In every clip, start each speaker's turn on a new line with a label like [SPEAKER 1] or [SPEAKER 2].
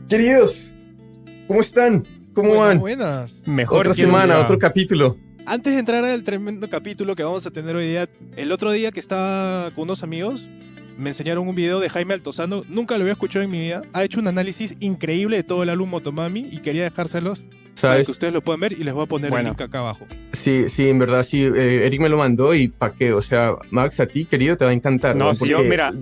[SPEAKER 1] Queridos, ¿cómo están? ¿Cómo van?
[SPEAKER 2] Buenas.
[SPEAKER 3] Mejor
[SPEAKER 1] Otra semana, otro capítulo.
[SPEAKER 2] Antes de entrar al tremendo capítulo que vamos a tener hoy día, el otro día que estaba con unos amigos, me enseñaron un video de Jaime Altozano, nunca lo había escuchado en mi vida, ha hecho un análisis increíble de todo el álbum Motomami y quería dejárselos para que ustedes lo puedan ver y les voy a poner el link acá abajo.
[SPEAKER 1] Sí, en verdad, sí, Eric me lo mandó y ¿para qué? O sea, Max, a ti, querido, te va a encantar.
[SPEAKER 3] No,
[SPEAKER 1] Porque...
[SPEAKER 3] yo, mira,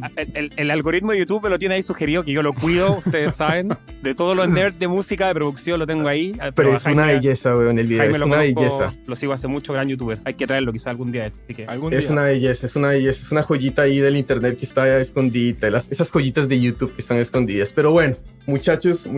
[SPEAKER 3] el algoritmo de YouTube me lo tiene ahí sugerido, que yo lo cuido, ustedes saben, de todos los nerds de música, de producción, lo tengo ahí.
[SPEAKER 1] Pero es
[SPEAKER 3] Jaime,
[SPEAKER 1] una belleza, weón, el video,
[SPEAKER 3] Jaime
[SPEAKER 1] es
[SPEAKER 3] lo
[SPEAKER 1] una
[SPEAKER 3] conozco,
[SPEAKER 1] belleza.
[SPEAKER 3] Lo sigo hace mucho, gran youtuber. Hay que traerlo quizá algún día. Así que...
[SPEAKER 1] Es una belleza, es una joyita ahí del internet que está escondida, esas joyitas de YouTube que están escondidas. Pero bueno, muchachos,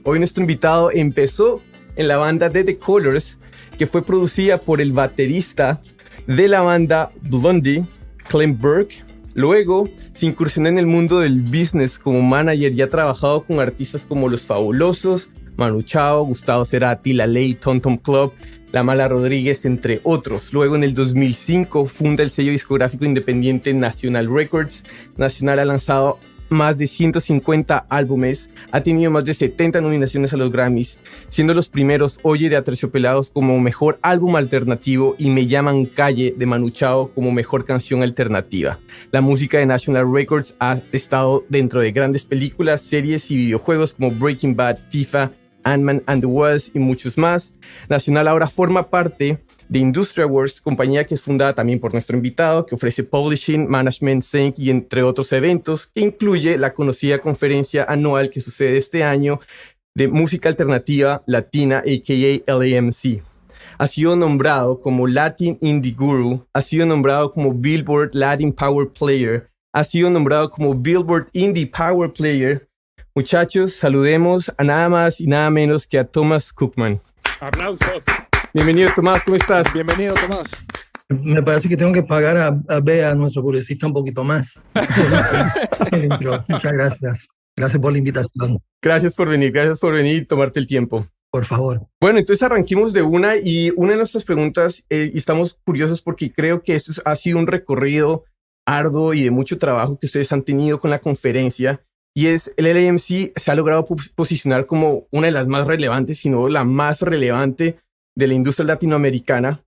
[SPEAKER 1] hoy nuestro invitado empezó en la banda de The Colors, que fue producida por el baterista de la banda Blondie, Clem Burke. Luego se incursionó en el mundo del business como manager y ha trabajado con artistas como Los Fabulosos, Manu Chao, Gustavo Cerati, La Ley, Tom Tom Club, La Mala Rodríguez, entre otros. Luego en el 2005 funda el sello discográfico independiente National Records. National ha lanzado más de 150 álbumes, ha tenido más de 70 nominaciones a los Grammys, siendo los primeros Oye de Aterciopelados como mejor álbum alternativo y Me Llaman Calle de Manu Chao como mejor canción alternativa. La música de National Records ha estado dentro de grandes películas, series y videojuegos como Breaking Bad, FIFA, Ant-Man and the Wasp y muchos más. National ahora forma parte de Industria Wars, compañía que es fundada también por nuestro invitado, que ofrece publishing, management, sync y entre otros eventos, que incluye la conocida conferencia anual que sucede este año de música alternativa latina, a.k.a. LAMC. Ha sido nombrado como Latin Indie Guru, ha sido nombrado como Billboard Latin Power Player, ha sido nombrado como Billboard Indie Power Player. Muchachos, saludemos a nada más y nada menos que a Thomas Cookman.
[SPEAKER 3] ¡Aplausos!
[SPEAKER 1] Bienvenido, Tomás, ¿cómo estás?
[SPEAKER 2] Bienvenido, Tomás.
[SPEAKER 4] Me parece que tengo que pagar a Bea, nuestro publicista, un poquito más. Muchas gracias. Gracias por la invitación.
[SPEAKER 1] Gracias por venir y tomarte el tiempo.
[SPEAKER 4] Por favor.
[SPEAKER 1] Bueno, entonces arranquemos de una de nuestras preguntas, y estamos curiosos porque creo que esto ha sido un recorrido arduo y de mucho trabajo que ustedes han tenido con la conferencia, y es el LAMC se ha logrado posicionar como una de las más relevantes, si no la más relevante de la industria latinoamericana.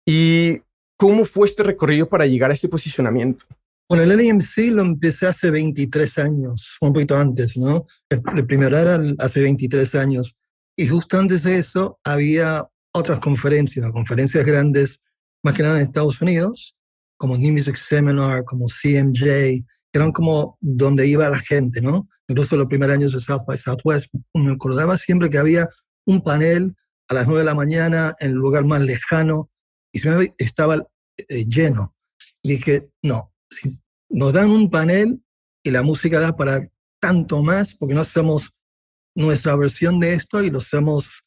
[SPEAKER 1] ¿Y cómo fue este recorrido para llegar a este posicionamiento?
[SPEAKER 4] Bueno, el LAMC lo empecé hace 23 años, un poquito antes, ¿no? El primero era hace 23 años. Y justo antes de eso había otras conferencias grandes, más que nada en Estados Unidos, como New Music Seminar, como CMJ, que eran como donde iba la gente, ¿no? Incluso los primeros años de South by Southwest, me acordaba siempre que había un panel a las 9 de la mañana en el lugar más lejano y siempre estaba lleno. Y dije, no, si nos dan un panel y la música da para tanto más, porque no hacemos nuestra versión de esto y lo hacemos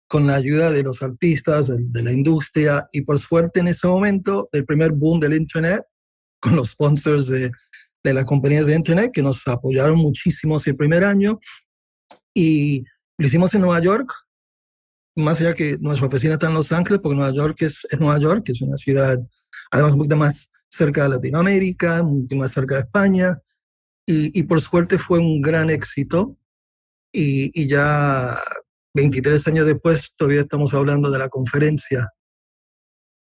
[SPEAKER 4] con la ayuda de los artistas, de la industria, y por suerte en ese momento, el primer boom del Internet, con los sponsors de las compañías de Internet que nos apoyaron muchísimo ese primer año, y lo hicimos en Nueva York, más allá que nuestra oficina está en Los Ángeles, porque Nueva York es Nueva York, que es una ciudad además un poquito más cerca de Latinoamérica, un poquito más cerca de España, y por suerte fue un gran éxito, y ya 23 años después todavía estamos hablando de la conferencia.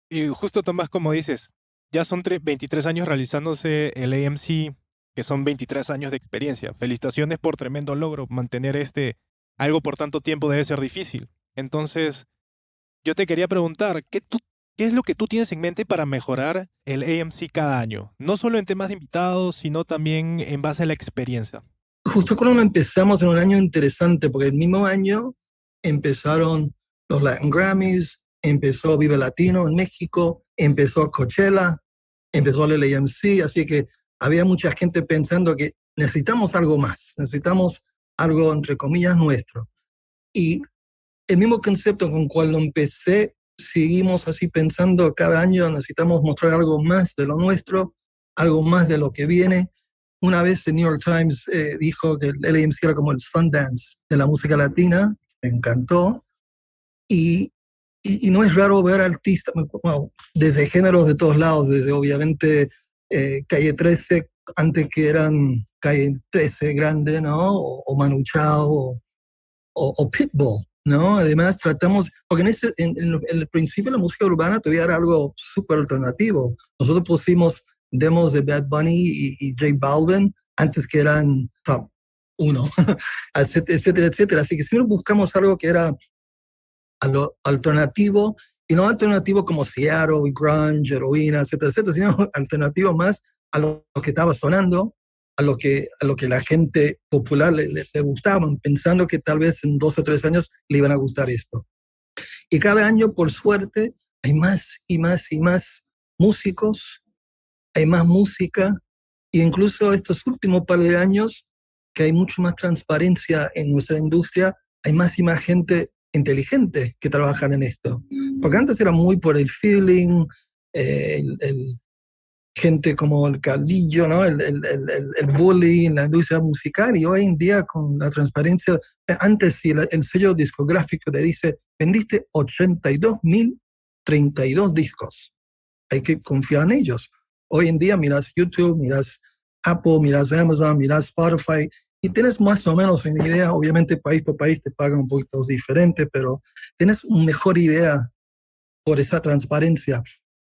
[SPEAKER 2] Y justo, Tomás, como dices, ya son 23 años realizándose el AMC, que son 23 años de experiencia. Felicitaciones por tremendo logro. Mantener algo por tanto tiempo debe ser difícil. Entonces, yo te quería preguntar, ¿qué es lo que tú tienes en mente para mejorar el AMC cada año? No solo en temas de invitados, sino también en base a la experiencia.
[SPEAKER 4] Justo cuando empezamos en un año interesante, porque el mismo año empezaron los Latin Grammys, empezó Vive Latino en México, empezó Coachella, empezó el LAMC, así que había mucha gente pensando que necesitamos algo más, necesitamos algo entre comillas nuestro. Y el mismo concepto con cual lo empecé, seguimos así pensando cada año necesitamos mostrar algo más de lo nuestro, algo más de lo que viene. Una vez el New York Times dijo que el LAMC era como el Sundance de la música latina, me encantó, y no es raro ver artistas, bueno, desde géneros de todos lados, desde obviamente Calle 13 antes que eran Calle 13 grande, ¿no? O Manu Chao o Pitbull, ¿no? Además tratamos, porque en el principio la música urbana todavía era algo súper alternativo. Nosotros pusimos demos de Bad Bunny y J Balvin antes que eran top 1, etcétera, etcétera. Así que siempre buscamos algo que era a lo alternativo, y no alternativo como Seattle, grunge, heroína, etcétera, etcétera, sino alternativo más a lo que estaba sonando, a lo que la gente popular le gustaba, pensando que tal vez en 2 o 3 años le iban a gustar esto. Y cada año, por suerte, hay más y más y más músicos, hay más música, e incluso estos últimos par de años, que hay mucho más transparencia en nuestra industria, hay más y más gente inteligente que trabajan en esto. Porque antes era muy por el feeling, gente como el Caldillo, ¿no? el bully en la industria musical, y hoy en día con la transparencia, antes si el sello discográfico te dice, vendiste 82.032 discos, hay que confiar en ellos. Hoy en día miras YouTube, miras Apple, miras Amazon, miras Spotify, y tienes más o menos una idea. Obviamente país por país te pagan un poquito diferente, pero tienes una mejor idea por esa transparencia.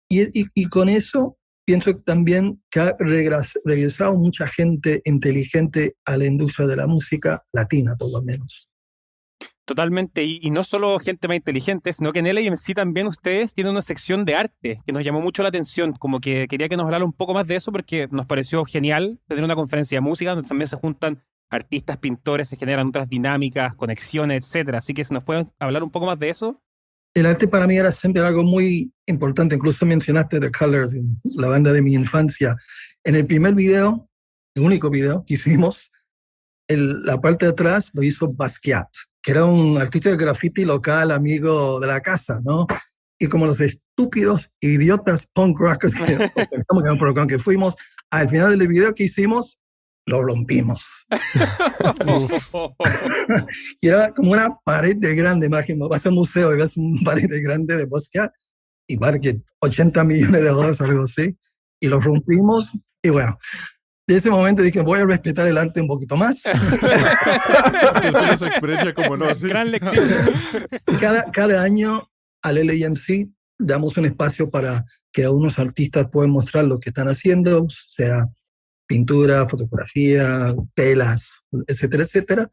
[SPEAKER 4] Y con eso pienso también que ha regresado mucha gente inteligente a la industria de la música latina, por lo menos.
[SPEAKER 3] Totalmente, y no solo gente más inteligente, sino que en LAMC también ustedes tienen una sección de arte que nos llamó mucho la atención, como que quería que nos hablara un poco más de eso porque nos pareció genial tener una conferencia de música donde también se juntan artistas, pintores, se generan otras dinámicas, conexiones, etcétera. Así que si nos pueden hablar un poco más de eso.
[SPEAKER 4] El arte para mí era siempre algo muy importante, incluso mencionaste The Colors, la banda de mi infancia. En el primer video, el único video que hicimos, la parte de atrás lo hizo Basquiat, que era un artista de graffiti local, amigo de la casa, ¿no? Y como los estúpidos, idiotas punk rockers que fuimos, al final del video que hicimos, lo rompimos. Y era como una pared de grande, imagínate, vas al museo y ves una pared de grande de Basquiat, y vale que $80 millones o algo así, y lo rompimos, y bueno, de ese momento dije, voy a respetar el arte un poquito más.
[SPEAKER 1] Esa experiencia como no, ¿sí?
[SPEAKER 2] Gran lección.
[SPEAKER 4] Cada año al LAMC damos un espacio para que algunos artistas puedan mostrar lo que están haciendo, sea pintura, fotografía, telas, etcétera, etcétera.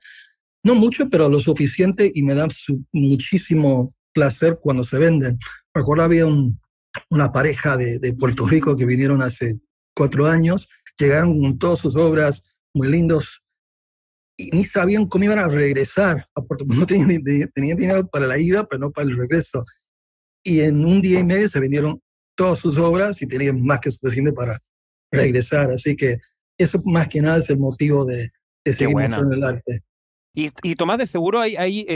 [SPEAKER 4] No mucho, pero lo suficiente, y me da muchísimo placer cuando se venden. Recuerdo había una pareja de Puerto Rico que vinieron hace 4 años, llegaron con todas sus obras muy lindos y ni sabían cómo iban a regresar a Puerto Rico. No tenían dinero para la ida, pero no para el regreso. Y en un día y medio se vendieron todas sus obras y tenían más que suficiente para regresar. Así que eso más que nada es el motivo de seguir mostrando el arte.
[SPEAKER 3] Y Tomás, de seguro hay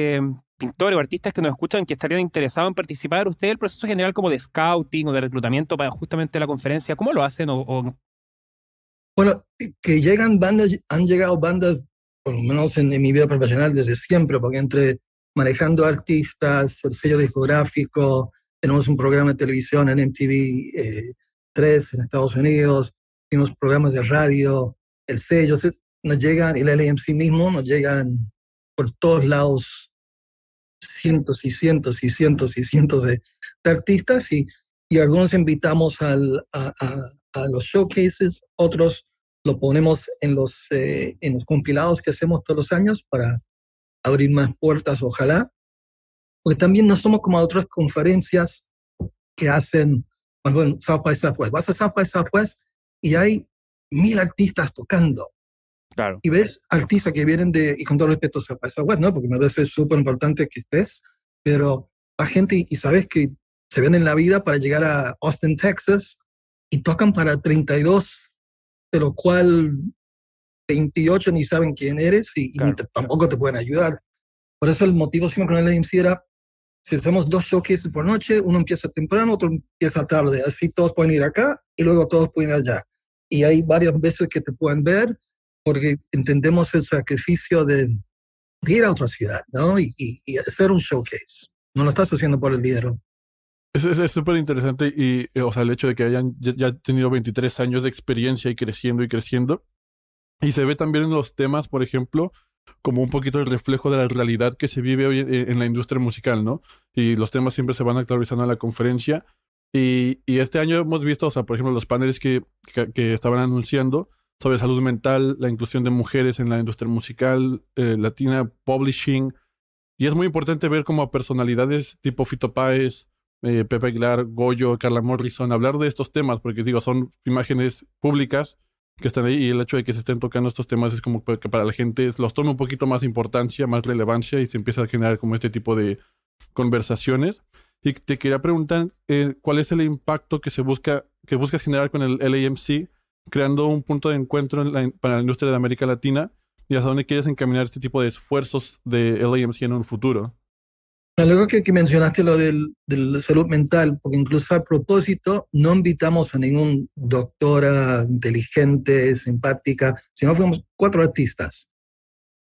[SPEAKER 3] pintores o artistas que nos escuchan que estarían interesados en participar. ¿Usted el proceso general como de scouting o de reclutamiento para justamente la conferencia, cómo lo hacen?
[SPEAKER 4] Bueno, que han llegado bandas, por lo menos en mi vida profesional desde siempre, porque entre manejando artistas, el sello discográfico, tenemos un programa de televisión en MTV 3 en Estados Unidos, tenemos programas de radio, el sello, nos llegan, el LAMC mismo, nos llegan por todos lados cientos y cientos y cientos y cientos de artistas, y algunos invitamos a los showcases, otros lo ponemos en los compilados que hacemos todos los años para abrir más puertas, ojalá, porque también no somos como otras conferencias que hacen, bueno, South by Southwest. Vas a South by Southwest y hay 1,000 artistas tocando.
[SPEAKER 3] Claro.
[SPEAKER 4] Y ves artistas que vienen y con todo respeto South by Southwest, ¿no? Porque me parece súper importante que estés, pero la gente, y sabes que se ven en la vida para llegar a Austin, Texas, y tocan para 32, de lo cual 28 ni saben quién eres y tampoco te pueden ayudar. Por eso el motivo siempre con el AMC era, si hacemos 2 showcases por noche, uno empieza temprano, otro empieza tarde, así todos pueden ir acá y luego todos pueden ir allá. Y hay varias veces que te pueden ver porque entendemos el sacrificio de ir a otra ciudad, ¿no? Y hacer un showcase. No lo estás haciendo por el dinero.
[SPEAKER 5] Es súper interesante y, o sea, el hecho de que hayan ya tenido 23 años de experiencia y creciendo y creciendo. Y se ve también en los temas, por ejemplo, como un poquito el reflejo de la realidad que se vive hoy en la industria musical, ¿no? Y los temas siempre se van actualizando en la conferencia. Y este año hemos visto, o sea, por ejemplo, los paneles que estaban anunciando sobre salud mental, la inclusión de mujeres en la industria musical, latina, publishing. Y es muy importante ver como a personalidades tipo Fito Páez, Pepe Aguilar, Goyo, Carla Morrison, hablar de estos temas, porque digo, son imágenes públicas que están ahí y el hecho de que se estén tocando estos temas es como que para la gente los toma un poquito más importancia, más relevancia y se empieza a generar como este tipo de conversaciones. Y te quería preguntar, ¿cuál es el impacto que buscas generar con el LAMC, creando un punto de encuentro para la industria de América Latina y hasta dónde quieres encaminar este tipo de esfuerzos de LAMC en un futuro?
[SPEAKER 4] Luego que mencionaste lo del salud mental, porque incluso a propósito no invitamos a ningún doctora inteligente, simpática, sino fuimos 4 artistas,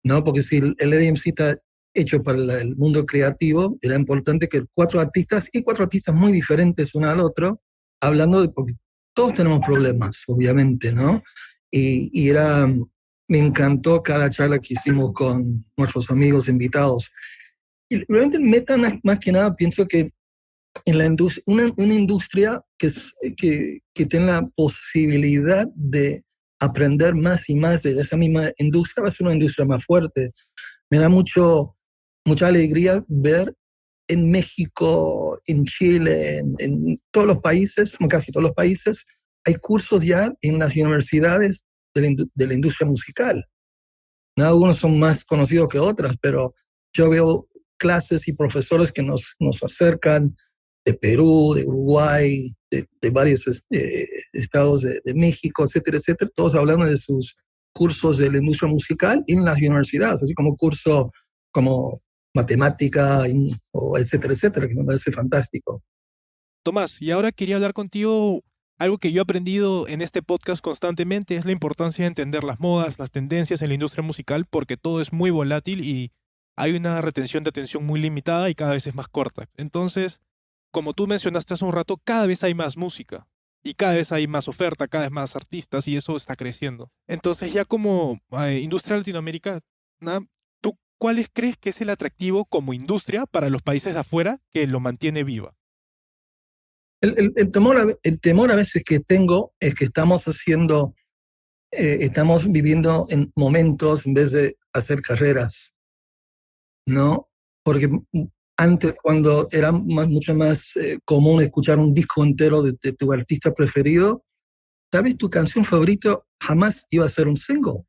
[SPEAKER 4] ¿no? Porque si el AMC está hecho para el mundo creativo, era importante que 4 artistas, y 4 artistas muy diferentes uno al otro, hablando de, porque todos tenemos problemas, obviamente, ¿no? Me encantó cada charla que hicimos con nuestros amigos invitados. Y realmente el meta, más que nada, pienso que en la industria, una industria que tiene la posibilidad de aprender más y más de esa misma industria va a ser una industria más fuerte. Me da mucha alegría ver en México, en Chile, en todos los países, casi todos los países, hay cursos ya en las universidades de la industria musical. ¿No? Algunos son más conocidos que otras, pero yo veo clases y profesores que nos acercan de Perú, de Uruguay, de varios estados de México, etcétera, etcétera, todos hablando de sus cursos de la industria musical en las universidades, así como curso como matemática, o etcétera, etcétera, que me parece fantástico.
[SPEAKER 2] Tomás, y ahora quería hablar contigo. Algo que yo he aprendido en este podcast constantemente es la importancia de entender las modas, las tendencias en la industria musical, porque todo es muy volátil y hay una retención de atención muy limitada y cada vez es más corta. Entonces, como tú mencionaste hace un rato, cada vez hay más música y cada vez hay más oferta, cada vez más artistas y eso está creciendo. Entonces, ya como industria latinoamericana, ¿tú cuál crees que es el atractivo como industria para los países de afuera que lo mantiene viva?
[SPEAKER 4] El temor a veces que tengo es que estamos viviendo en momentos en vez de hacer carreras, ¿no? Porque antes, cuando era mucho más común escuchar un disco entero de tu artista preferido, tal vez tu canción favorita jamás iba a ser un single.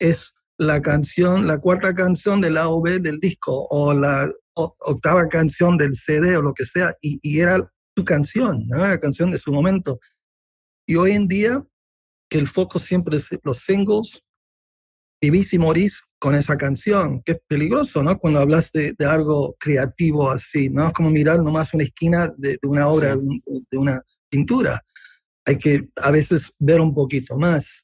[SPEAKER 4] Es la cuarta canción del A o B del disco, o la octava canción del CD o lo que sea, y era tu canción, ¿no? La canción de su momento. Y hoy en día, que el foco siempre es los singles, vivís y morís con esa canción, que es peligroso, ¿no? Cuando hablas de algo creativo así, ¿no? Es como mirar nomás una esquina de una obra, sí, de una pintura. Hay que a veces ver un poquito más.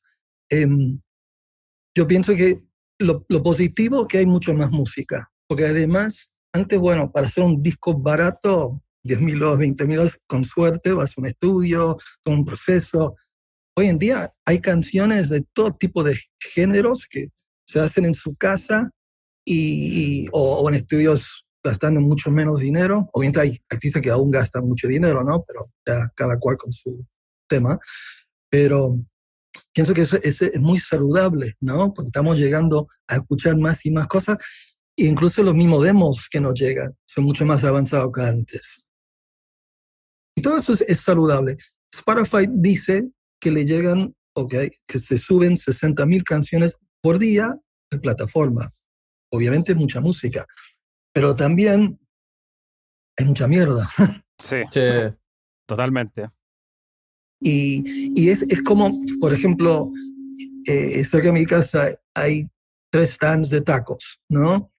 [SPEAKER 4] Yo pienso que lo positivo es que hay mucho más música, porque además, antes, bueno, para hacer un disco barato, 10.000 o 20.000, con suerte, vas a un estudio, todo un proceso. Hoy en día hay canciones de todo tipo de géneros que se hacen en su casa o en estudios gastando mucho menos dinero. Obviamente hay artistas que aún gastan mucho dinero, ¿no? Pero ya cada cual con su tema. Pero pienso que eso es muy saludable, ¿no? Porque estamos llegando a escuchar más y más cosas, e incluso los mismos demos que nos llegan son mucho más avanzados que antes. Y todo eso es saludable. Spotify dice que le llegan, que se suben 60.000 canciones por día de plataforma. Obviamente mucha música, pero también hay mucha mierda.
[SPEAKER 3] Sí,
[SPEAKER 1] Sí.
[SPEAKER 3] totalmente.
[SPEAKER 4] Y es como, por ejemplo, cerca de mi casa hay 3 stands de tacos, ¿no?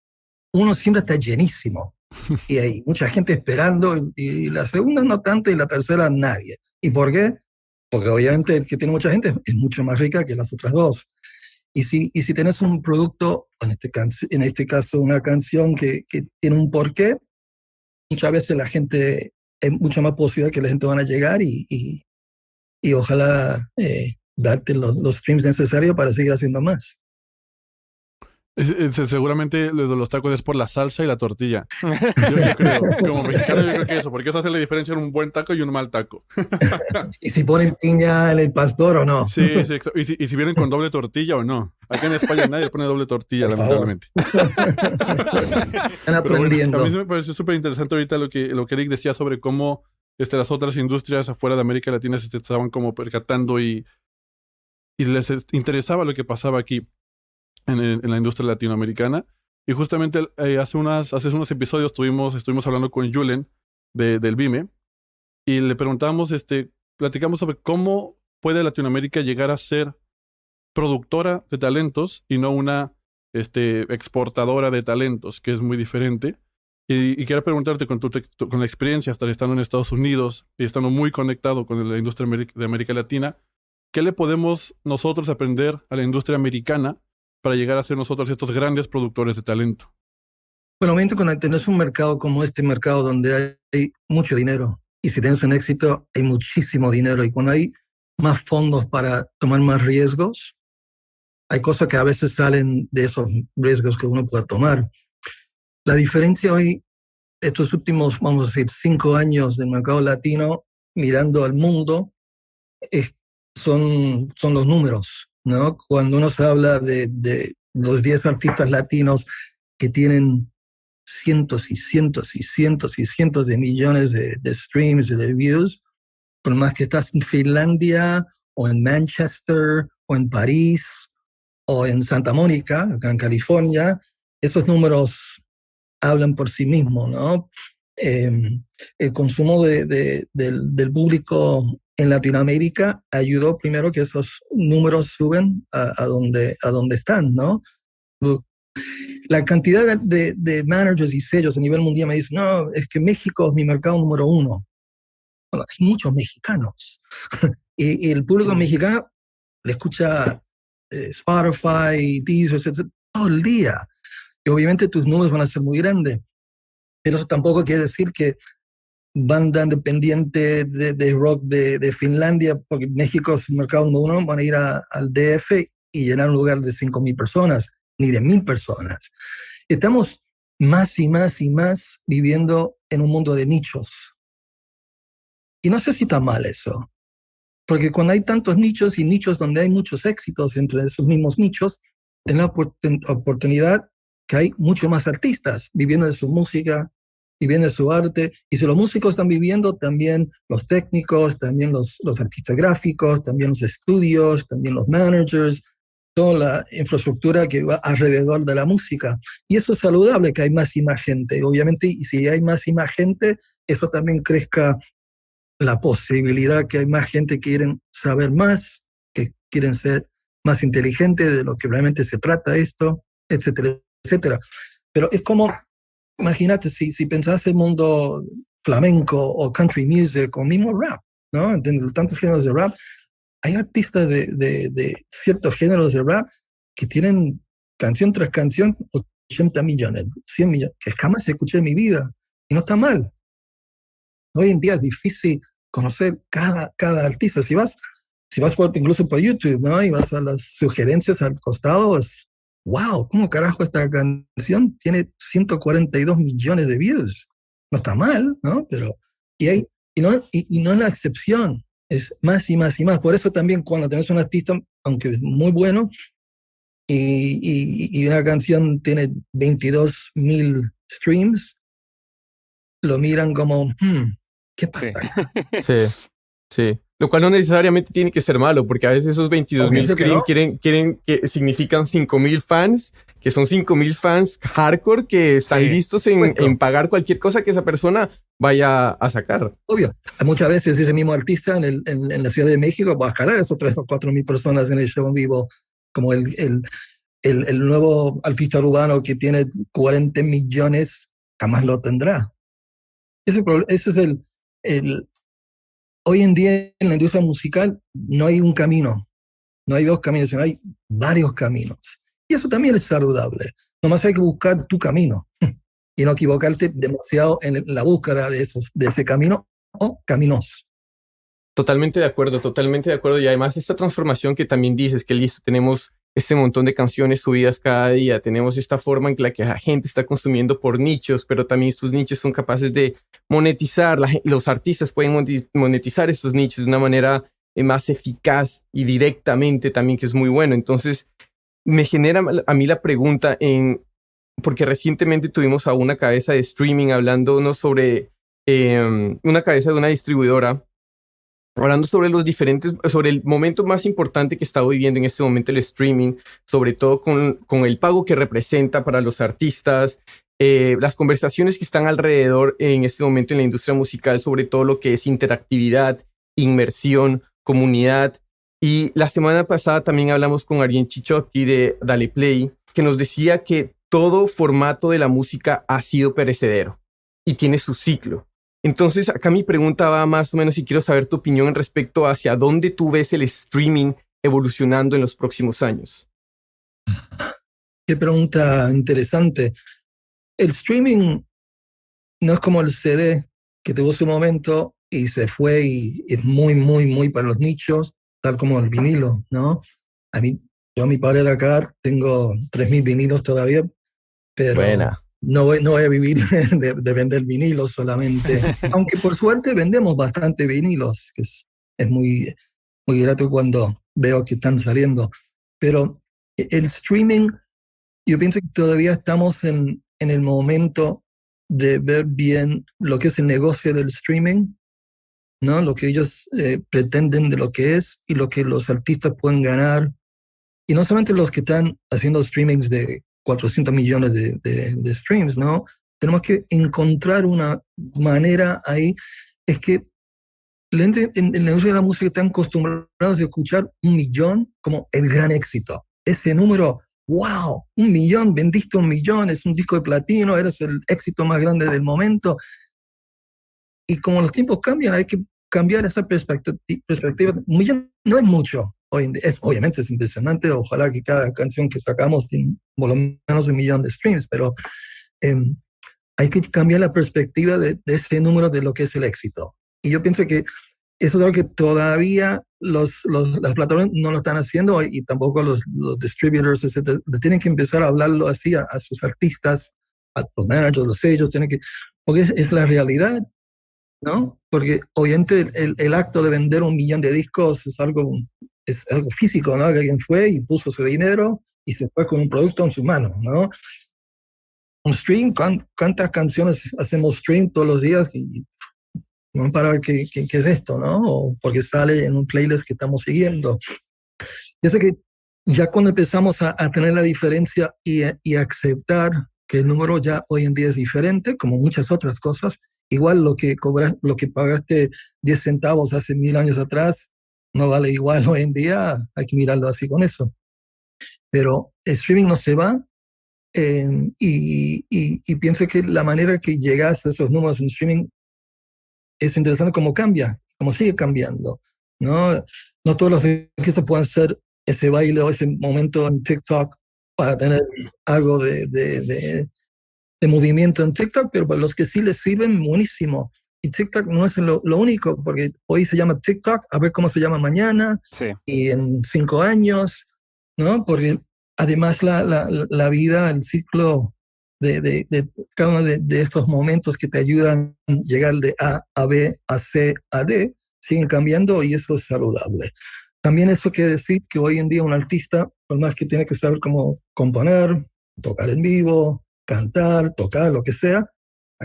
[SPEAKER 4] Uno siempre está llenísimo y hay mucha gente esperando, y la segunda no tanto y la tercera nadie. ¿Y por qué? Porque obviamente el que tiene mucha gente es mucho más rica que las otras dos. Y si tenés un producto, en este caso una canción que tiene un porqué, muchas veces la gente hay mucha más posibilidad que la gente van a llegar y ojalá darte los streams necesarios para seguir haciendo más.
[SPEAKER 5] Seguramente lo de los tacos es por la salsa y la tortilla. Yo creo, como mexicano yo creo que eso, porque eso hace la diferencia en un buen taco y un mal taco.
[SPEAKER 4] ¿Y si ponen piña en el pastor o no?
[SPEAKER 5] Sí, y si vienen con doble tortilla o no. Acá en España nadie pone doble tortilla,
[SPEAKER 4] Por
[SPEAKER 5] lamentablemente.
[SPEAKER 4] Están aprendiendo.
[SPEAKER 5] Bueno, a mí me pareció súper interesante ahorita lo que Eric decía sobre cómo las otras industrias afuera de América Latina se estaban como percatando y les interesaba lo que pasaba aquí en la industria latinoamericana. Y justamente hace unos episodios estuvimos hablando con Julen del BIME y le preguntamos, platicamos sobre cómo puede Latinoamérica llegar a ser productora de talentos y no una exportadora de talentos, que es muy diferente. Y quiero preguntarte con la experiencia, hasta estando en Estados Unidos y estando muy conectado con la industria de América Latina, ¿qué le podemos nosotros aprender a la industria americana para llegar a ser nosotros estos grandes productores de talento?
[SPEAKER 4] Bueno, obviamente cuando tenés un mercado como este mercado donde hay mucho dinero, y si tienes un éxito, hay muchísimo dinero, y cuando hay más fondos para tomar más riesgos, hay cosas que a veces salen de esos riesgos que uno puede tomar. La diferencia hoy, estos últimos, vamos a decir, 5 años del mercado latino, mirando al mundo, son los números, ¿no? Cuando uno se habla de los 10 artistas latinos que tienen cientos y cientos y cientos y cientos de millones de streams y de views, por más que estás en Finlandia o en Manchester o en París o en Santa Mónica, acá en California, esos números hablan por sí mismos, ¿no? El consumo del público en Latinoamérica ayudó primero que esos números suben a donde están, ¿no? La cantidad de managers y sellos a nivel mundial me dicen, no, es que México es mi mercado número 1. Bueno, hay muchos mexicanos. y el público mexicano le escucha Spotify, Deezer, etc., todo el día. Y obviamente tus números van a ser muy grandes. Pero eso tampoco quiere decir que banda independiente de rock de Finlandia, porque México es un mercado número 1, van a ir al DF y llenar un lugar de 5,000 personas, ni de 1,000 personas. Estamos más y más y más viviendo en un mundo de nichos. Y no sé si está mal eso, porque cuando hay tantos nichos y nichos donde hay muchos éxitos entre esos mismos nichos, tenés la oportunidad que hay mucho más artistas viviendo de su música, viviendo de su arte, y si los músicos están viviendo, también los técnicos, también los artistas gráficos, también los estudios, también los managers, toda la infraestructura que va alrededor de la música. Y eso es saludable, que hay más y más gente. Obviamente, y si hay más y más gente, eso también crezca la posibilidad que hay más gente que quieren saber más, que quieren ser más inteligentes de lo que realmente se trata esto, etcétera, etcétera. Pero es como, imagínate, si pensás el mundo flamenco o country music o mismo rap, ¿no? Entre tantos géneros de rap, hay artistas de ciertos géneros de rap que tienen canción tras canción 80 millones, 100 millones, que jamás escuché en mi vida. Y no está mal. Hoy en día es difícil conocer cada artista. Si vas incluso por YouTube, ¿no? Y vas a las sugerencias al costado, es wow, ¿cómo carajo esta canción tiene 142 millones de views? No está mal, ¿no? Pero, y no es la excepción, es más y más y más. Por eso también cuando tenés un artista, aunque es muy bueno, y una canción tiene 22,000 streams, lo miran como, ¿qué pasa?
[SPEAKER 1] Sí. Lo cual no necesariamente tiene que ser malo, porque a veces esos 22,000 streams quieren que significan 5,000 fans, que son 5,000 fans hardcore que están listos en pagar cualquier cosa que esa persona vaya a sacar.
[SPEAKER 4] Obvio. Muchas veces ese mismo artista en la Ciudad de México va a jalar a esos 3,000 o 4,000 personas en el show en vivo, como el nuevo artista urbano que tiene 40 millones, jamás lo tendrá. Ese es el hoy en día en la industria musical no hay un camino, no hay 2 caminos, sino hay varios caminos. Y eso también es saludable. Nomás hay que buscar tu camino. y no equivocarte demasiado en la búsqueda de ese camino o caminos.
[SPEAKER 1] Totalmente de acuerdo, totalmente de acuerdo. Y además esta transformación que también dices, que listo, tenemos este montón de canciones subidas cada día, tenemos esta forma en la que la gente está consumiendo por nichos, pero también estos nichos son capaces de monetizar, los artistas pueden monetizar estos nichos de una manera más eficaz y directamente también, que es muy bueno. Entonces, me genera a mí la pregunta porque recientemente tuvimos a una cabeza de streaming hablándonos sobre una cabeza de una distribuidora, hablando sobre sobre el momento más importante que está viviendo en este momento el streaming, sobre todo con el pago que representa para los artistas, las conversaciones que están alrededor en este momento en la industria musical, sobre todo lo que es interactividad, inmersión, comunidad. Y la semana pasada también hablamos con Arjen Chichoki de Dale Play, que nos decía que todo formato de la música ha sido perecedero y tiene su ciclo. Entonces, acá mi pregunta va más o menos y quiero saber tu opinión en respecto hacia dónde tú ves el streaming evolucionando en los próximos años.
[SPEAKER 4] Qué pregunta interesante. El streaming no es como el CD que tuvo su momento y se fue y es muy, muy, muy para los nichos, tal como el vinilo, ¿no? Yo a mi padre de acá tengo 3.000 vinilos todavía, pero
[SPEAKER 1] Buena.
[SPEAKER 4] no voy a vivir de vender vinilos solamente. Aunque por suerte vendemos bastante vinilos, que es muy, muy grato cuando veo que están saliendo. Pero el streaming, yo pienso que todavía estamos en el momento de ver bien lo que es el negocio del streaming, ¿no? Lo que ellos pretenden de lo que es y lo que los artistas pueden ganar. Y no solamente los que están haciendo streamings de 400 millones de streams, ¿no? Tenemos que encontrar una manera ahí. Es que en el negocio de la música están acostumbrados a escuchar 1 millón como el gran éxito. Ese número, wow, 1 millón, vendiste 1 millón, es un disco de platino, eres el éxito más grande del momento. Y como los tiempos cambian, hay que cambiar esa perspectiva. 1 millón no es mucho. Obviamente es impresionante, ojalá que cada canción que sacamos tenga por lo menos 1 millón de streams, pero hay que cambiar la perspectiva de ese número de lo que es el éxito. Y yo pienso que eso es algo que todavía las plataformas no lo están haciendo y tampoco los distributors, etc. Tienen que empezar a hablarlo así a sus artistas, a los managers, los sellos, porque es la realidad, ¿no? Porque obviamente el acto de vender 1 millón de discos es algo físico, ¿no? Que alguien fue y puso su dinero y se fue con un producto en sus manos, ¿no? Un stream, ¿cuántas canciones hacemos stream todos los días? Y no para ver qué es esto, ¿no? O porque sale en un playlist que estamos siguiendo. Yo sé que ya cuando empezamos a tener la diferencia y aceptar que el número ya hoy en día es diferente, como muchas otras cosas, igual lo que pagaste 10 centavos hace 1000 años atrás, no vale igual hoy en día, hay que mirarlo así con eso. Pero el streaming no se va y pienso que la manera que llegas a esos números en streaming es interesante cómo cambia, cómo sigue cambiando, ¿no? No todos los artistas pueden hacer ese baile o ese momento en TikTok para tener algo de movimiento en TikTok, pero para los que sí les sirven, buenísimo. Y TikTok no es lo único, porque hoy se llama TikTok, a ver cómo se llama mañana,
[SPEAKER 3] Sí.
[SPEAKER 4] y en 5 años, ¿no? Porque además la vida, el ciclo de cada uno de estos momentos que te ayudan a llegar de A a B, a C, a D, siguen cambiando y eso es saludable. También eso quiere decir que hoy en día un artista, por más que tiene que saber cómo componer, tocar en vivo, cantar, tocar, lo que sea,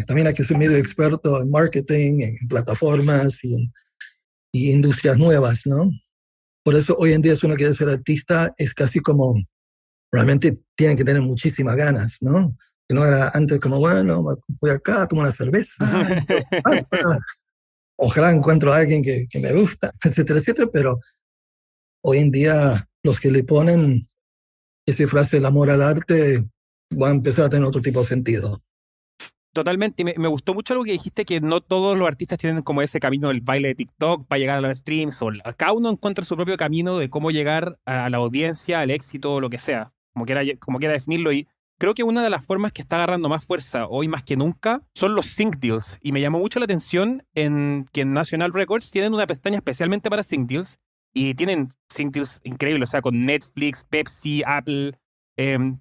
[SPEAKER 4] también hay que ser medio experto en marketing, en plataformas y industrias nuevas, ¿no? Por eso hoy en día es uno que quiere ser artista, es casi como, realmente tienen que tener muchísimas ganas, ¿no? Que no era antes como, bueno, voy acá, tomo una cerveza, ojalá encuentro a alguien que me gusta, etcétera, etcétera, pero hoy en día los que le ponen esa frase del amor al arte van a empezar a tener otro tipo de sentido.
[SPEAKER 3] Totalmente, y me gustó mucho algo que dijiste, que no todos los artistas tienen como ese camino del baile de TikTok para llegar a los streams, cada uno encuentra su propio camino de cómo llegar a la audiencia, al éxito, lo que sea, como quiera definirlo, y creo que una de las formas que está agarrando más fuerza hoy más que nunca son los sync deals. Y me llamó mucho la atención que en National Records tienen una pestaña especialmente para sync deals. Y tienen sync deals increíbles, o sea, con Netflix, Pepsi, Apple.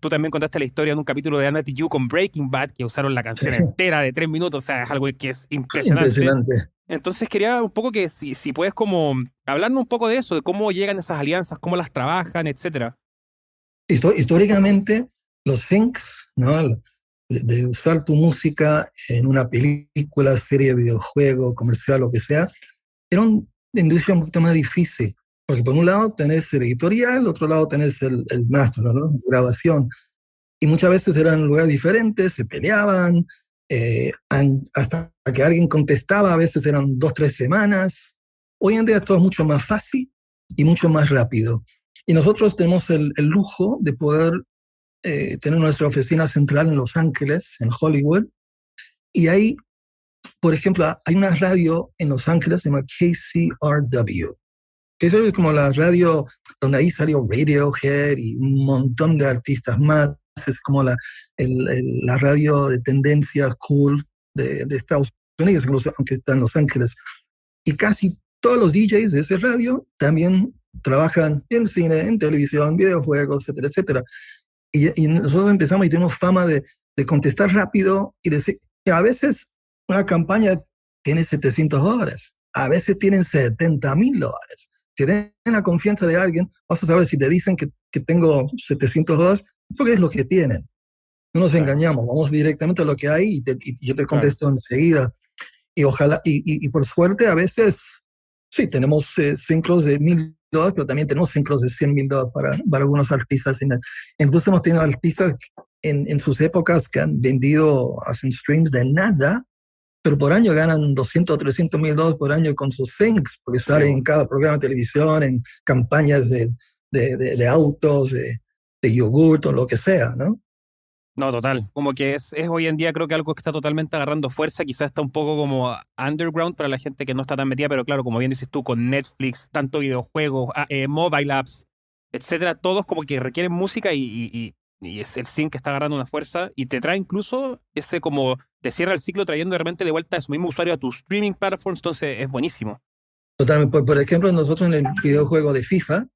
[SPEAKER 3] Tú también contaste la historia en un capítulo de Anna You con Breaking Bad, que usaron la canción entera de 3 minutos. O sea, es algo que es impresionante.
[SPEAKER 4] Impresionante.
[SPEAKER 3] Entonces quería un poco que si puedes como hablarnos un poco de eso, de cómo llegan esas alianzas, cómo las trabajan, etcétera.
[SPEAKER 4] Históricamente, los syncs, ¿no? De usar tu música en una película, serie, videojuego, comercial, lo que sea, era una industria un poquito más difícil. Porque por un lado tenés el editorial, otro lado tenés el master, ¿no? Grabación. Y muchas veces eran lugares diferentes, se peleaban, hasta que alguien contestaba, a veces eran 2, 3 semanas. Hoy en día todo es mucho más fácil y mucho más rápido. Y nosotros tenemos el lujo de poder tener nuestra oficina central en Los Ángeles, en Hollywood. Y ahí, por ejemplo, hay una radio en Los Ángeles, se llama KCRW. KCRW es como la radio donde ahí salió Radiohead y un montón de artistas más. Es como la radio de tendencia cool de Estados Unidos, incluso aunque está en Los Ángeles. Y casi todos los DJs de ese radio también trabajan en cine, en televisión, videojuegos, etcétera, etcétera. Y nosotros empezamos y tenemos fama de contestar rápido y decir que a veces una campaña tiene $700, a veces tienen $70,000. Si tienen la confianza de alguien, vas a saber si te dicen que tengo $700, porque es lo que tienen. No nos engañamos, vamos directamente a lo que hay y yo te contesto enseguida. Y ojalá, y por suerte a veces, sí, tenemos sincros de $1,000, pero también tenemos sincros de $100,000 para algunos artistas. Incluso hemos tenido artistas en sus épocas que han vendido, hacen streams de nada, pero por año ganan $200,000 o $300,000 por año con sus syncs, porque salen en cada programa de televisión, en campañas de autos, de yogurt o lo que sea, ¿no?
[SPEAKER 3] No, total. Como que es hoy en día creo que algo que está totalmente agarrando fuerza, quizás está un poco como underground para la gente que no está tan metida, pero claro, como bien dices tú, con Netflix, tanto videojuegos, mobile apps, etcétera, todos como que requieren música y es el sync que está agarrando una fuerza y te trae incluso ese como, te cierra el ciclo trayendo de repente de vuelta a su mismo usuario a tu streaming platforms, entonces es buenísimo.
[SPEAKER 4] Totalmente. Por ejemplo, nosotros en el videojuego de FIFA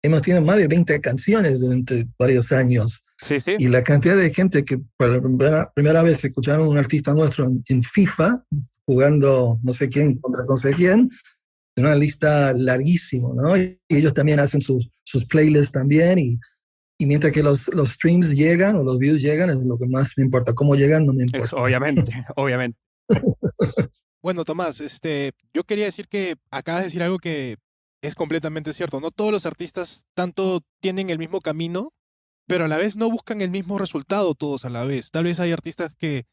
[SPEAKER 4] hemos tenido más de 20 canciones durante varios años.
[SPEAKER 3] Sí, sí.
[SPEAKER 4] Y la cantidad de gente que por la primera vez escucharon un artista nuestro en FIFA, jugando no sé quién contra no sé quién, es una lista larguísima, ¿no? Y ellos también hacen sus playlists también, y mientras que los streams llegan o los views llegan, es lo que más me importa. Cómo llegan no me importa.
[SPEAKER 3] Eso, obviamente, obviamente.
[SPEAKER 2] Bueno, Tomás, yo quería decir que acabas de decir algo que es completamente cierto. No todos los artistas tanto tienen el mismo camino, pero a la vez no buscan el mismo resultado todos a la vez. Tal vez hay artistas que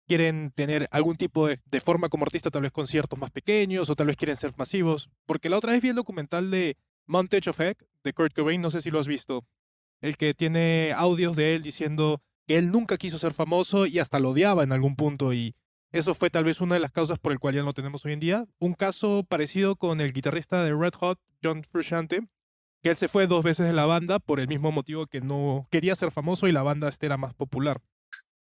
[SPEAKER 2] quieren tener algún tipo de forma como artista, tal vez conciertos más pequeños, o tal vez quieren ser masivos. Porque la otra vez vi el documental de Montage of Heck, de Kurt Cobain, no sé si lo has visto. El que tiene audios de él diciendo que él nunca quiso ser famoso y hasta lo odiaba en algún punto, y eso fue tal vez una de las causas por el cual ya no lo tenemos hoy en día. Un caso parecido con el guitarrista de Red Hot, John Frusciante, que él se fue 2 veces de la banda por el mismo motivo, que no quería ser famoso y la banda era más popular.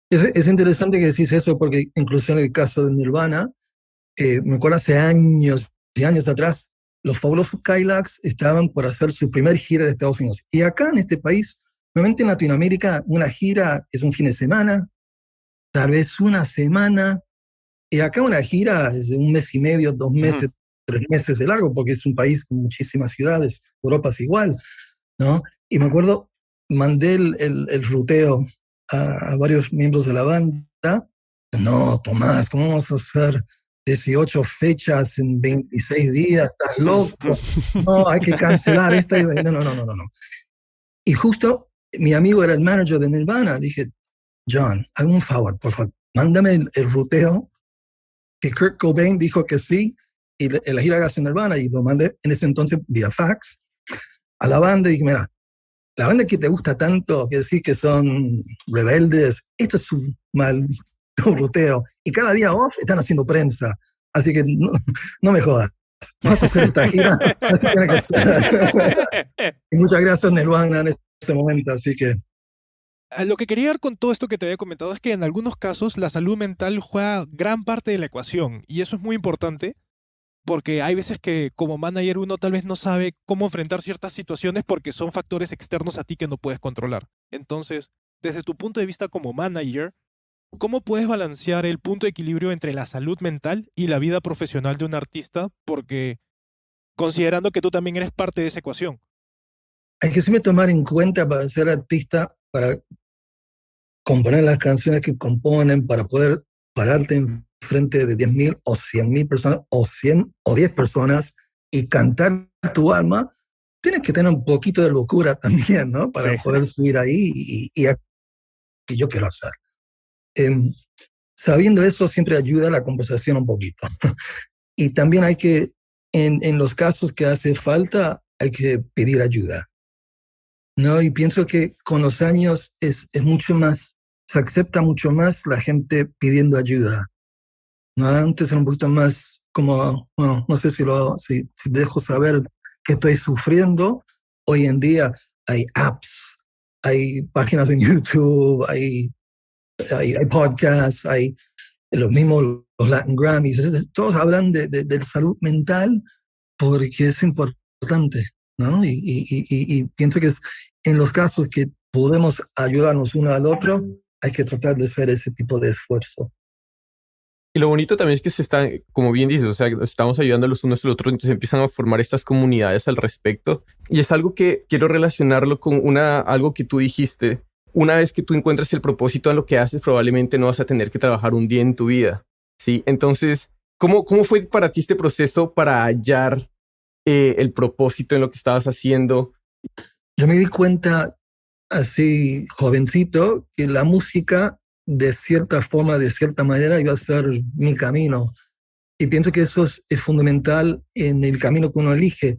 [SPEAKER 4] Es interesante que decís eso, porque incluso en el caso de Nirvana, me acuerdo hace años y años atrás, los fabulosos Cadillacs estaban por hacer su primer gira de Estados Unidos. Y acá en este país, normalmente en Latinoamérica, una gira es un fin de semana, tal vez una semana, y acá una gira es de 1 mes y medio, 2 meses, 3 meses de largo, porque es un país con muchísimas ciudades. Europa es igual, ¿no? Y me acuerdo, mandé el ruteo a varios miembros de la banda. No, Tomás, ¿cómo vamos a hacer 18 fechas en 26 días? ¿Estás loco? No, hay que cancelar esta. No. Y justo mi amigo era el manager de Nirvana. Dije, John, hazme un favor, por favor, mándame el ruteo, que Kurt Cobain dijo que sí, y la gira hagas en Nirvana, y lo mandé en ese entonces vía fax a la banda, y dije, mira, la banda que te gusta tanto, que decís que son rebeldes, esto es un maldito ruteo, y cada día off están haciendo prensa, así que no me jodas, vas a hacer esta gira, así tiene que ser. Y muchas gracias Nirvana en este momento, así que
[SPEAKER 2] Lo que quería dar con todo esto que te había comentado es que en algunos casos la salud mental juega gran parte de la ecuación y eso es muy importante porque hay veces que como manager uno tal vez no sabe cómo enfrentar ciertas situaciones porque son factores externos a ti que no puedes controlar. Entonces, desde tu punto de vista como manager, ¿cómo puedes balancear el punto de equilibrio entre la salud mental y la vida profesional de un artista? Porque considerando que tú también eres parte de esa ecuación.
[SPEAKER 4] Hay que siempre tomar en cuenta para ser artista, para componer las canciones que componen, para poder pararte en frente de 10.000 o 100.000 personas, o 100 o 10 personas y cantar tu alma, tienes que tener un poquito de locura también, ¿no? Para poder subir ahí y que yo quiero hacer. Sabiendo eso siempre ayuda a la conversación un poquito. Y también hay que, en los casos que hace falta, hay que pedir ayuda, ¿no? Y pienso que con los años es mucho más, se acepta mucho más la gente pidiendo ayuda, ¿no? Antes era un poquito más como, bueno, no sé si dejo saber que estoy sufriendo. Hoy en día hay apps, hay páginas en YouTube, hay podcasts, hay los mismos los Latin Grammys. Todos hablan de salud mental porque es importante, ¿no? Y pienso que es en los casos que podemos ayudarnos uno al otro, hay que tratar de hacer ese tipo de esfuerzo.
[SPEAKER 1] Y lo bonito también es que se están, como bien dices, o sea, estamos ayudando los unos a los otros, entonces empiezan a formar estas comunidades al respecto. Y es algo que quiero relacionarlo con algo que tú dijiste. Una vez que tú encuentras el propósito en lo que haces, probablemente no vas a tener que trabajar un día en tu vida, ¿sí? Entonces, ¿cómo fue para ti este proceso para hallar el propósito en lo que estabas haciendo?
[SPEAKER 4] Yo me di cuenta, así jovencito, que la música, de cierta forma, de cierta manera, iba a ser mi camino. Y pienso que eso es fundamental en el camino que uno elige.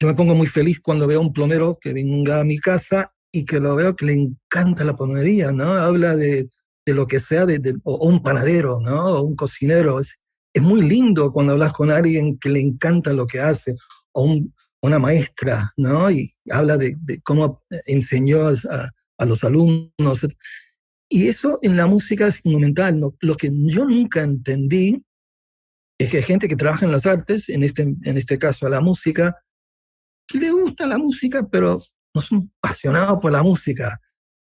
[SPEAKER 4] Yo me pongo muy feliz cuando veo a un plomero que venga a mi casa y que lo veo que le encanta la plomería, ¿no? Habla de lo que sea, o un panadero, ¿no? O un cocinero. Es muy lindo cuando hablas con alguien que le encanta lo que hace, o una maestra, ¿no? Y habla de cómo enseñó a los alumnos. Y eso en la música es fundamental, ¿no? Lo que yo nunca entendí es que hay gente que trabaja en las artes, en este caso la música, que le gusta la música, pero no son apasionados por la música.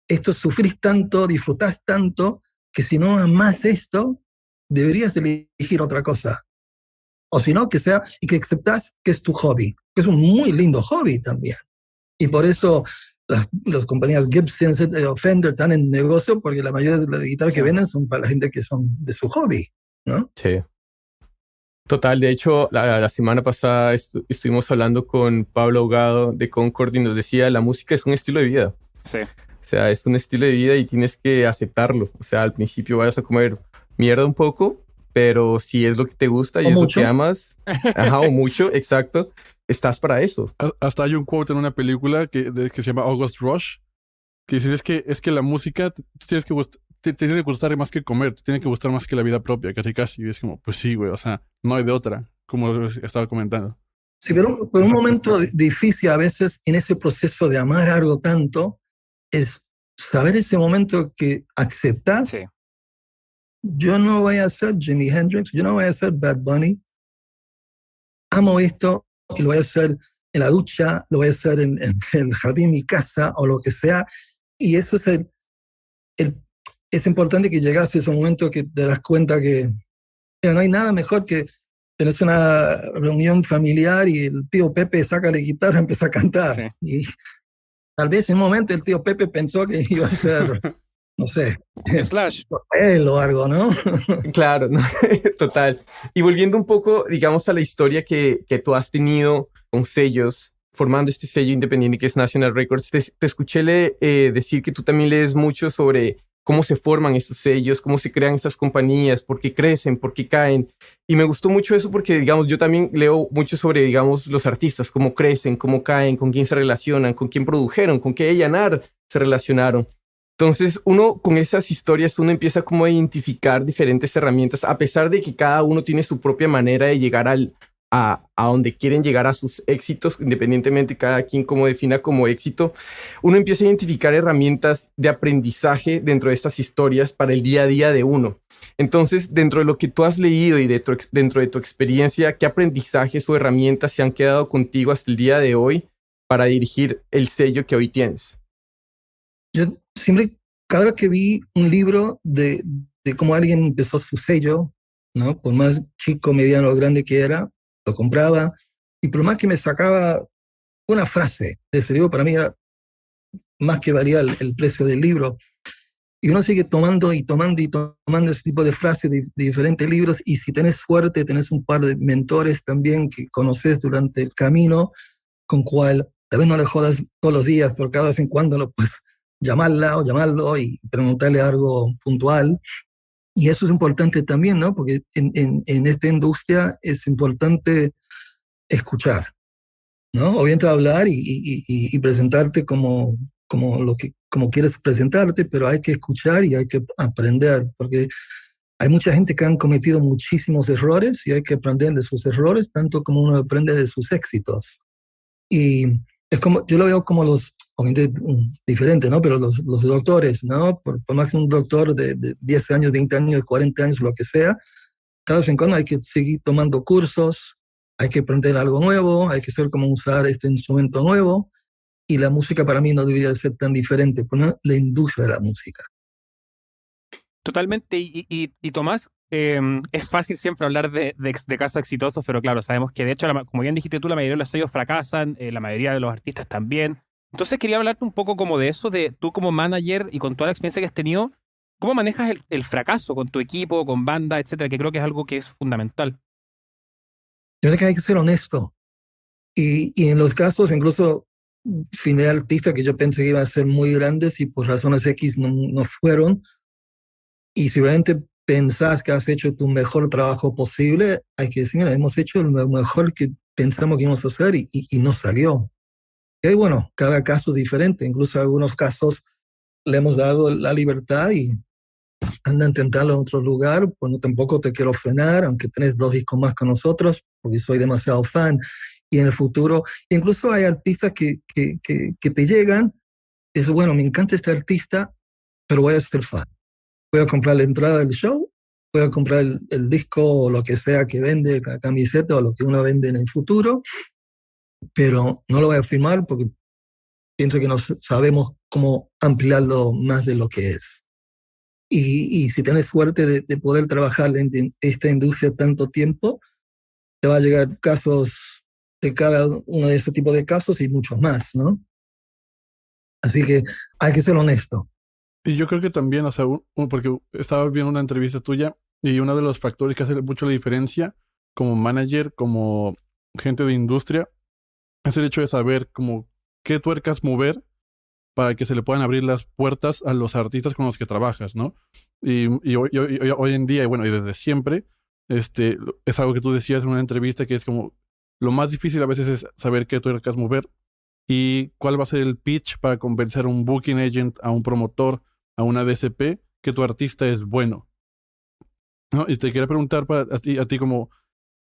[SPEAKER 4] Esto sufrís tanto, disfrutás tanto, que si no amás esto, deberías elegir otra cosa. O si no, que sea, y que aceptás que es tu hobby, que es un muy lindo hobby también. Y por eso las compañías Gibson o Fender están en negocio, porque la mayoría de las guitarras que venden son para la gente que son de su hobby, ¿no?
[SPEAKER 1] Sí. Total, de hecho, la semana pasada estuvimos hablando con Pablo Ahogado de Concord y nos decía, la música es un estilo de vida.
[SPEAKER 3] Sí.
[SPEAKER 1] O sea, es un estilo de vida y tienes que aceptarlo. O sea, al principio vas a comer mierda un poco, pero si es lo que te gusta y es
[SPEAKER 4] mucho.
[SPEAKER 1] Lo que amas, o mucho, exacto, estás para eso.
[SPEAKER 5] Hasta hay un quote en una película que se llama August Rush, que dice, es que la música te tiene que gustar más que comer, te tiene que gustar más que la vida propia, casi. Y es como, pues sí, güey, o sea, no hay de otra, como estaba comentando.
[SPEAKER 4] Sí, pero un momento difícil a veces en ese proceso de amar algo tanto es saber ese momento que aceptas.
[SPEAKER 3] Sí.
[SPEAKER 4] Yo no voy a ser Jimi Hendrix, yo no voy a ser Bad Bunny. Amo esto y lo voy a hacer en la ducha, lo voy a hacer en el jardín de mi casa o lo que sea. Y eso es importante que llegas a ese momento que te das cuenta que no hay nada mejor que tenés una reunión familiar y el tío Pepe saca la guitarra y empieza a cantar.
[SPEAKER 3] Sí.
[SPEAKER 4] Y tal vez en un momento el tío Pepe pensó que iba a ser, no sé,
[SPEAKER 2] Slash.
[SPEAKER 4] él o algo, ¿no?
[SPEAKER 1] Claro, ¿no? Total. Y volviendo un poco, digamos, a la historia que tú has tenido con sellos, formando este sello independiente que es National Records, te escuché decir que tú también lees mucho sobre cómo se forman estos sellos, cómo se crean estas compañías, por qué crecen, por qué caen. Y me gustó mucho eso porque, digamos, yo también leo mucho sobre, digamos, los artistas, cómo crecen, cómo caen, con quién se relacionan, con quién produjeron, con qué A&R se relacionaron. Entonces, uno con esas historias, uno empieza como a identificar diferentes herramientas, a pesar de que cada uno tiene su propia manera de llegar a donde quieren llegar a sus éxitos, independientemente cada quien como defina como éxito, uno empieza a identificar herramientas de aprendizaje dentro de estas historias para el día a día de uno. Entonces, dentro de lo que tú has leído y dentro de tu experiencia, ¿qué aprendizajes o herramientas se han quedado contigo hasta el día de hoy para dirigir el sello que hoy tienes?
[SPEAKER 4] Yo siempre, cada vez que vi un libro de cómo alguien empezó su sello, ¿no? Por más chico, mediano o grande que era, lo compraba, y por más que me sacaba una frase de ese libro, para mí era más que valía el precio del libro. Y uno sigue tomando y tomando y tomando ese tipo de frases de diferentes libros, y si tenés suerte, tenés un par de mentores también que conoces durante el camino, con cual tal vez no le jodas todos los días, pero cada vez en cuando lo puedes llamarla o llamarlo y preguntarle algo puntual. Y eso es importante también, ¿no? Porque en esta industria es importante escuchar, ¿no? Obviamente hablar y presentarte como como quieres presentarte, pero hay que escuchar y hay que aprender, porque hay mucha gente que han cometido muchísimos errores y hay que aprender de sus errores, tanto como uno aprende de sus éxitos. Y es como, yo lo veo como obviamente diferente, ¿no? Pero los doctores, ¿no? Por más que un doctor de 10 años, 20 años, 40 años, lo que sea, cada vez en cuando hay que seguir tomando cursos, hay que aprender algo nuevo, hay que saber cómo usar este instrumento nuevo, y la música para mí no debería ser tan diferente, pues no, la industria de la música.
[SPEAKER 3] Totalmente. Y Tomás, es fácil siempre hablar de casos exitosos, pero claro, sabemos que de hecho, como bien dijiste tú, la mayoría de los sellos fracasan, la mayoría de los artistas también. Entonces quería hablarte un poco como de eso, de tú como manager y con toda la experiencia que has tenido, ¿cómo manejas el fracaso con tu equipo, con banda, etcétera? Que creo que es algo que es fundamental.
[SPEAKER 4] Yo creo que hay que ser honesto. Y en los casos, incluso filmé artistas que yo pensé que iban a ser muy grandes y por razones X no fueron. Y si realmente pensás que has hecho tu mejor trabajo posible, hay que decir, mira, hemos hecho lo mejor que pensamos que íbamos a hacer y no salió. Y bueno, cada caso es diferente. Incluso en algunos casos le hemos dado la libertad y anda a intentarlo en otro lugar, pues no, tampoco te quiero frenar, aunque tenés 2 discos más con nosotros, porque soy demasiado fan. Y en el futuro, incluso hay artistas que te llegan, y dicen, bueno, me encanta este artista, pero voy a ser fan. Voy a comprar la entrada del show, voy a comprar el disco o lo que sea que vende, la camiseta o lo que uno vende en el futuro, pero no lo voy a firmar porque pienso que no sabemos cómo ampliarlo más de lo que es. Y si tienes suerte de poder trabajar en esta industria tanto tiempo, te va a llegar casos de cada uno de ese tipo de casos y muchos más, ¿no? Así que hay que ser honesto.
[SPEAKER 5] Y yo creo que también, o sea, porque estaba viendo una entrevista tuya y uno de los factores que hace mucho la diferencia como manager, como gente de industria, es el hecho de saber como qué tuercas mover para que se le puedan abrir las puertas a los artistas con los que trabajas, ¿no? Y hoy en día, y bueno, y desde siempre, es algo que tú decías en una entrevista que es como lo más difícil a veces es saber qué tuercas mover y cuál va a ser el pitch para convencer a un booking agent, a un promotor, a una DSP, que tu artista es bueno, ¿no? Y te quería preguntar a ti como,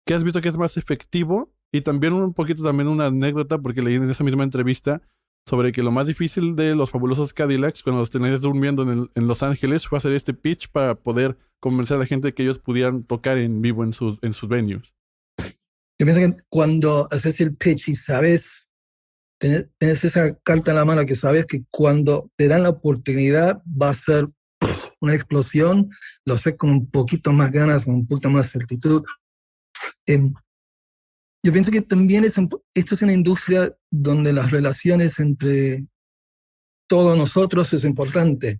[SPEAKER 5] ¿qué has visto que es más efectivo? Y también un poquito también una anécdota, porque leí en esa misma entrevista sobre que lo más difícil de los fabulosos Cadillacs, cuando los tenías durmiendo en Los Ángeles, fue hacer este pitch para poder convencer a la gente que ellos pudieran tocar en vivo en sus venues.
[SPEAKER 4] Yo pienso que cuando haces el pitch y sabes, tenés esa carta en la mano que sabes que cuando te dan la oportunidad va a ser una explosión, lo haces con un poquito más ganas, con un poquito más certitud. Yo pienso que también esto es una industria donde las relaciones entre todos nosotros es importante.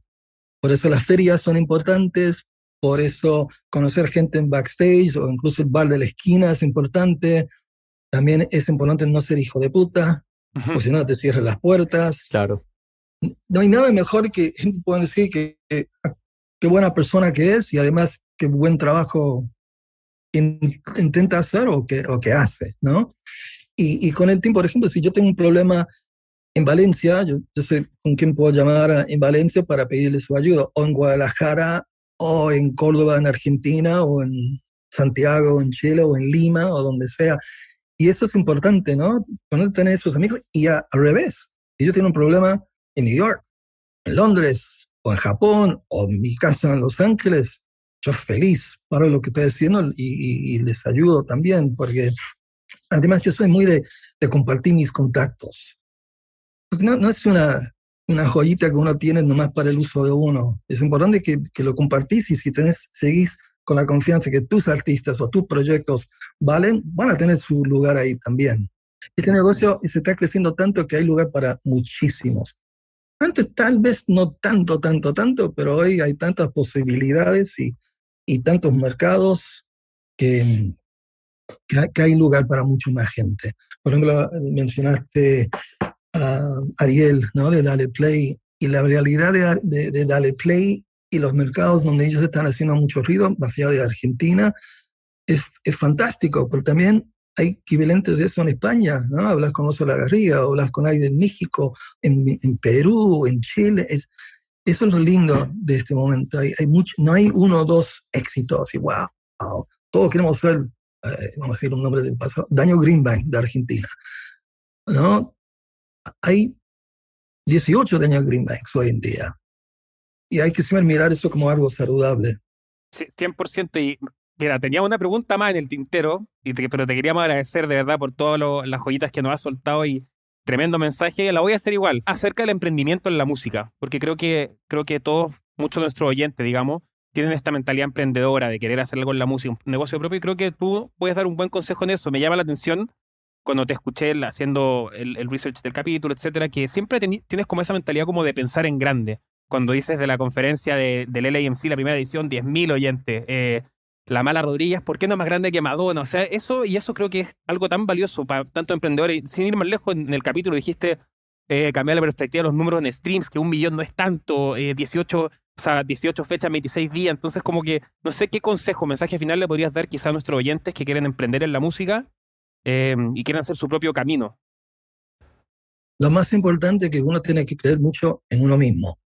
[SPEAKER 4] Por eso las ferias son importantes, por eso conocer gente en backstage o incluso el bar de la esquina es importante. También es importante no ser hijo de puta, porque si no te cierran las puertas.
[SPEAKER 1] Claro.
[SPEAKER 4] No hay nada mejor que puedan decir que qué buena persona que es y además qué buen trabajo intenta hacer o que hace, ¿no? Y con el tiempo, por ejemplo, si yo tengo un problema en Valencia, yo sé con quién puedo llamar en Valencia para pedirle su ayuda, o en Guadalajara, o en Córdoba, en Argentina, o en Santiago, en Chile, o en Lima, o donde sea. Y eso es importante, ¿no? Cuando tenés esos amigos, y al revés, si yo tengo un problema en New York, en Londres, o en Japón, o en mi casa en Los Ángeles, yo feliz para lo que estoy haciendo y les ayudo también, porque además yo soy muy de compartir mis contactos. Porque no es una joyita que uno tiene nomás para el uso de uno. Es importante que lo compartís, y si seguís con la confianza que tus artistas o tus proyectos van a tener su lugar ahí también. Este negocio se está creciendo tanto que hay lugar para muchísimos. Antes tal vez no tanto, pero hoy hay tantas posibilidades y tantos mercados que hay lugar para mucho más gente. Por ejemplo, mencionaste a Ariel, ¿no? De Dale Play, y la realidad de Dale Play y los mercados donde ellos están haciendo mucho ruido, más allá de Argentina, es fantástico, pero también hay equivalentes de eso en España, ¿no? Hablas con Oso Lagarriga, hablas con alguien en México, en Perú, en Chile. Eso es lo lindo de este momento. No hay uno o dos éxitos y wow, todos queremos ser, vamos a decir un nombre del pasado, Daniel Greenbank de Argentina, ¿no? Hay 18 Daniel Greenbanks hoy en día. Y hay que siempre mirar eso como algo saludable.
[SPEAKER 3] Sí, 100%. Y mira, tenía una pregunta más en el tintero, pero te queríamos agradecer de verdad por todas las joyitas que nos has soltado y tremendo mensaje. La voy a hacer igual, acerca del emprendimiento en la música, porque creo que todos, muchos de nuestros oyentes, digamos, tienen esta mentalidad emprendedora de querer hacer algo en la música, un negocio propio, y creo que tú puedes dar un buen consejo en eso. Me llama la atención cuando te escuché haciendo el research del capítulo, etcétera, que siempre tienes como esa mentalidad como de pensar en grande. Cuando dices de la conferencia del LAMC, la primera edición, 10.000 oyentes, La Mala Rodríguez, ¿por qué no es más grande que Madonna? O sea, eso creo que es algo tan valioso para tantos emprendedores. Sin ir más lejos, en el capítulo dijiste cambiar la perspectiva de los números en streams, que 1 millón no es tanto, 18 fechas, 26 días. Entonces, como que no sé qué consejo, mensaje final le podrías dar quizá a nuestros oyentes que quieren emprender en la música y quieren hacer su propio camino.
[SPEAKER 4] Lo más importante es que uno tiene que creer mucho en uno mismo,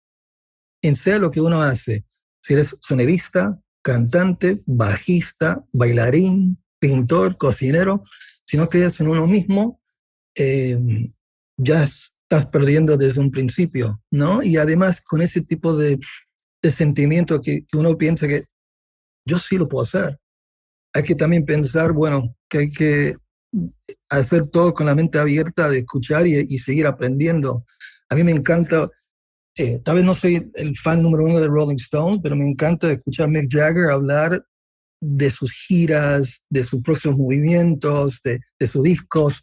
[SPEAKER 4] en sea lo que uno hace. Si eres sonidista, cantante, bajista, bailarín, pintor, cocinero, si no crees en uno mismo, ya estás perdiendo desde un principio, ¿no? Y además con ese tipo de sentimiento que uno piensa que yo sí lo puedo hacer. Hay que también pensar, bueno, que hay que hacer todo con la mente abierta, de escuchar y seguir aprendiendo. A mí me encanta, tal vez no soy el fan número 1 de Rolling Stones, pero me encanta escuchar a Mick Jagger hablar de sus giras, de sus próximos movimientos, de sus discos,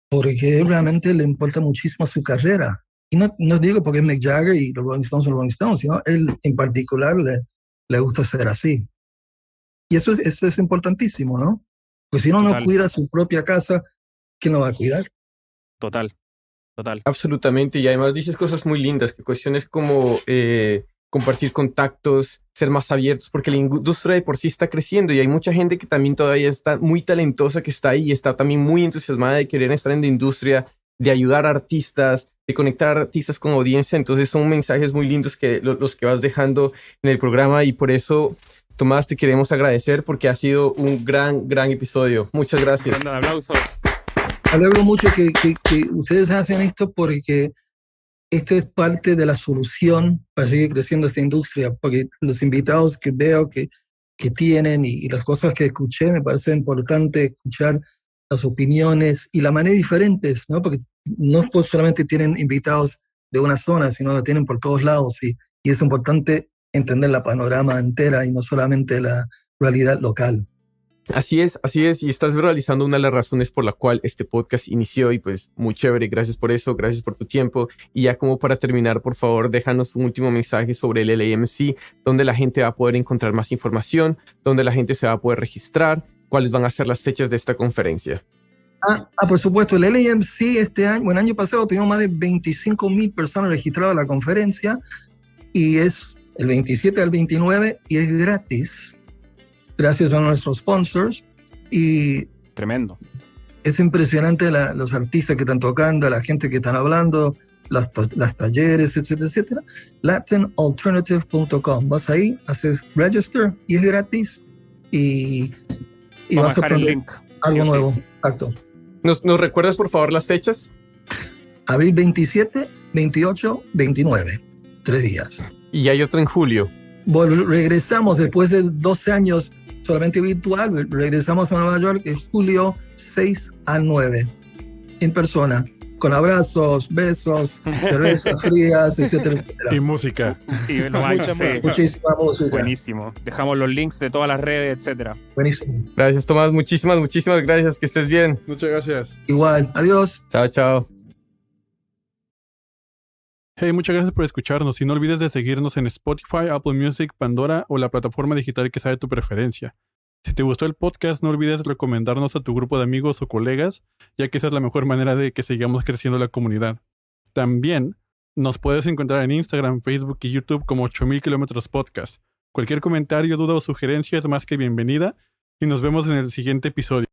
[SPEAKER 4] porque realmente le importa muchísimo su carrera. Y no digo porque es Mick Jagger y los Rolling Stones son Rolling Stones, sino él en particular le gusta ser así. Y eso es importantísimo, ¿no? Pues si uno no cuida su propia casa, ¿quién lo va a cuidar?
[SPEAKER 3] Total.
[SPEAKER 1] Absolutamente, y además dices cosas muy lindas, que cuestiones como compartir contactos, ser más abiertos, porque la industria de por sí está creciendo y hay mucha gente que también todavía está muy talentosa, que está ahí y está también muy entusiasmada de querer estar en la industria, de ayudar a artistas, de conectar a artistas con audiencia. Entonces son mensajes muy lindos que los que vas dejando en el programa, y por eso, Tomás, te queremos agradecer porque ha sido un gran episodio. Muchas gracias.
[SPEAKER 3] Un aplauso.
[SPEAKER 4] Me alegro mucho que ustedes hacen esto, porque esto es parte de la solución para seguir creciendo esta industria, porque los invitados que veo que tienen y las cosas que escuché, me parece importante escuchar las opiniones y la manera diferentes, ¿no? Porque no solamente tienen invitados de una zona, sino que tienen por todos lados, y es importante entender la panorama entera y no solamente la realidad local.
[SPEAKER 1] Así es, y estás realizando una de las razones por la cual este podcast inició, y pues muy chévere, gracias por eso, gracias por tu tiempo. Y ya como para terminar, por favor, déjanos un último mensaje sobre el LAMC, donde la gente va a poder encontrar más información, donde la gente se va a poder registrar, cuáles van a ser las fechas de esta conferencia.
[SPEAKER 4] Por supuesto, el LAMC este año, el año pasado tuvimos más de 25,000 personas registradas a la conferencia, y es el 27 al 29 y es gratis, gracias a nuestros sponsors. Y
[SPEAKER 3] tremendo.
[SPEAKER 4] Es impresionante los artistas que están tocando, la gente que están hablando, las talleres, etcétera, etcétera. latinalternative.com. Vas ahí, haces register y es gratis. Y y
[SPEAKER 3] Vamos
[SPEAKER 4] vas
[SPEAKER 3] a
[SPEAKER 4] a
[SPEAKER 3] dejar el
[SPEAKER 4] aprender
[SPEAKER 3] link.
[SPEAKER 4] algo
[SPEAKER 3] Sí o sí.
[SPEAKER 4] nuevo. Exacto.
[SPEAKER 1] ¿Nos recuerdas, por favor, las fechas?
[SPEAKER 4] Abril 27, 28, 29. 3 días.
[SPEAKER 1] Y hay otro en julio.
[SPEAKER 4] Regresamos después de 12 años solamente virtual, regresamos a Nueva York en julio 6 a 9, en persona, con abrazos, besos, cervezas frías, etcétera,
[SPEAKER 5] Y
[SPEAKER 4] etcétera.
[SPEAKER 5] música.
[SPEAKER 3] Sí, lo más,
[SPEAKER 2] Mucha
[SPEAKER 3] sí.
[SPEAKER 2] música.
[SPEAKER 4] Muchísima música.
[SPEAKER 3] Buenísimo. Dejamos los links de todas las redes, etcétera.
[SPEAKER 4] Buenísimo.
[SPEAKER 1] Gracias, Tomás. Muchísimas gracias. Que estés bien.
[SPEAKER 5] Muchas gracias.
[SPEAKER 4] Igual, adiós.
[SPEAKER 1] Chao, chao.
[SPEAKER 5] Hey, muchas gracias por escucharnos y no olvides de seguirnos en Spotify, Apple Music, Pandora o la plataforma digital que sea de tu preferencia. Si te gustó el podcast, no olvides recomendarnos a tu grupo de amigos o colegas, ya que esa es la mejor manera de que sigamos creciendo la comunidad. También nos puedes encontrar en Instagram, Facebook y YouTube como 8000 Kilómetros Podcast. Cualquier comentario, duda o sugerencia es más que bienvenida y nos vemos en el siguiente episodio.